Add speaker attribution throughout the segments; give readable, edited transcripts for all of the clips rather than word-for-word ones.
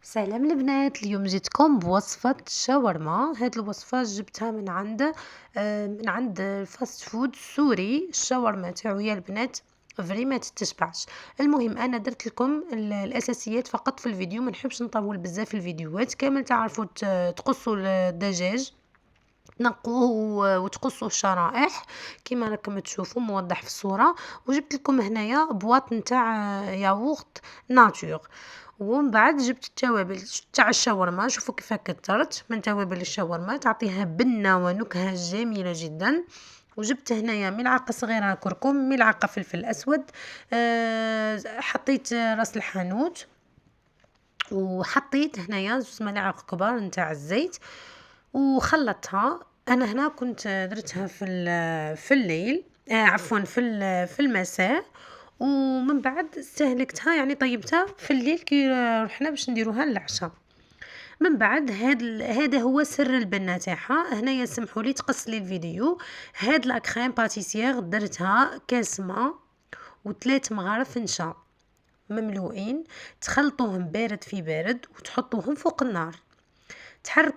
Speaker 1: سلام البنات، اليوم جيتكم بوصفة شاورما. هاد الوصفة جبتها من عند الفاست فود السوري. الشاورما تاعو يا البنات فري ما تتشبعش. المهم انا درت لكم الاساسيات فقط في الفيديو، ما نحبش نطول بزاف الفيديوهات. كامل تعرفوا تقصوا الدجاج، تنقوه وتقصوا الشرائح كما راكم تشوفوا موضح في الصوره. وجبت لكم هنايا بواط نتاع ياغورت ناتور. ومن بعد جبت التوابل تاع الشاورما. شوفوا كيف كثرت من توابل الشاورما، تعطيها بنه ونكهه جميله جدا. وجبت هنايا ملعقه صغيره كركم، ملعقه فلفل اسود، حطيت راس الحانوت، وحطيت هنايا 2 ملاعق كبار نتاع الزيت وخلطتها. انا هنا كنت درتها في الليل، عفوا في المساء. ومن بعد استهلكتها يعني طيبتها في الليل كي رحنا باش نديروها للعشاء. من بعد هذا هو سر البنه تاعها. هنايا سمحوا لي تقص لي الفيديو. هاد لا كريم باتيسير درتها كاس ماء و3 مغارف نشا مملوئين، تخلطوهم بارد في بارد وتحطوهم فوق النار.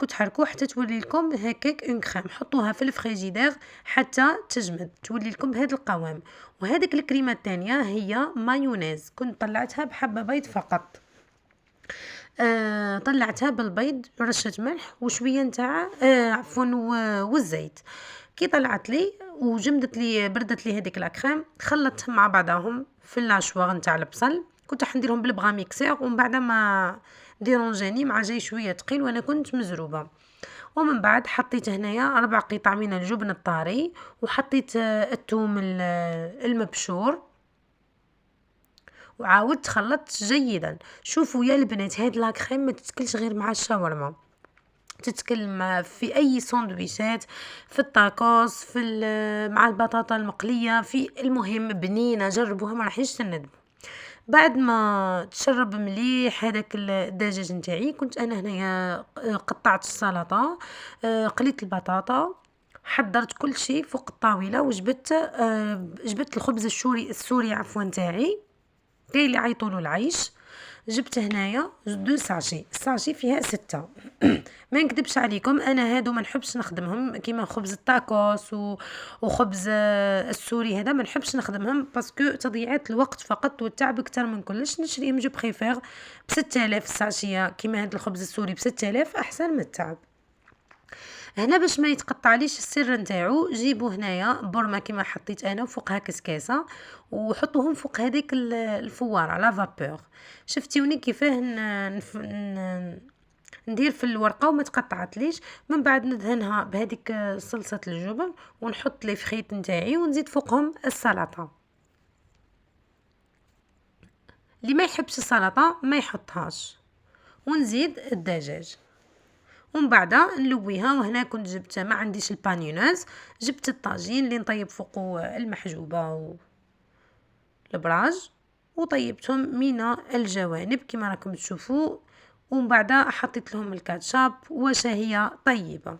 Speaker 1: تحركوا حتى تولي لكم هكاك اون كريم. حطوها في الفريجيدير حتى تجمد، تولي لكم بهذا القوام. وهذيك الكريمه الثانيه هي مايونيز، كنت طلعتها بحبه بيض فقط. طلعتها بالبيض ورشه ملح وشويه نتاع عفوا والزيت. كي طلعت لي وجمدت لي بردت لي هذيك لاكريم، خلطتهم مع بعضهم في اللاشواغ نتاع البصل. كنت راح نديرهم بالبغا ميكسير ومن بعد ما ديرونجاني مع جاي شويه ثقيل وانا كنت مزروبه. ومن بعد حطيت هنايا 4 قطع من الجبن الطاري، وحطيت الثوم المبشور، وعاودت خلطت جيدا. شوفوا يا البنات هاد لاكريم ما تتكلش غير مع الشاورما، تتكلم في اي سندويشات، في الطاكوس، مع البطاطا المقليه، في المهم بنينه. جربوها ما راحش تندموا. بعد ما تشرب مليح هذاك الدجاج نتاعي، كنت انا هنايا قطعت السلطه، قليت البطاطا، حضرت كل شيء فوق الطاوله. جبت الخبز السوري عفوا تاعي، كاين اللي يعيطولو العيش. جبت هنايا 2 ساشي فيها 6. ما نكذبش عليكم، انا هادو ما نحبش نخدمهم كيما خبز التاكوس وخبز السوري. هذا ما نحبش نخدمهم باسكو تضييع الوقت فقط والتعب اكثر من كلش. نشريهم جو بريفير ب6000 الساشيه كيما هاد الخبز السوري ب6000 احسن من التعب. هنا باش ما يتقطعليش السر نتاعو، جيبوا هنايا برمه كيما حطيت انا وفوقها كسكاسه، وحطوهم فوق هذيك الفواره لا فابور. شفتيوني كيفاه ندير في الورقه وما تقطعتليش. من بعد ندهنها بهذيك صلصه الجبن ونحط لي فخيت نتاعي ونزيد فوقهم السلطه. اللي ما يحبش السلطه ما يحطهاش. ونزيد الدجاج ومن بعد نلويها. وهنا كنت جبت، ما عنديش البانيوناز، جبت الطاجين اللي نطيب فوقه المحجوبه والبراج، وطيبتهم من الجوانب كما راكم تشوفوا. ومن بعد حطيت لهم الكاتشاب وشهية طيبه.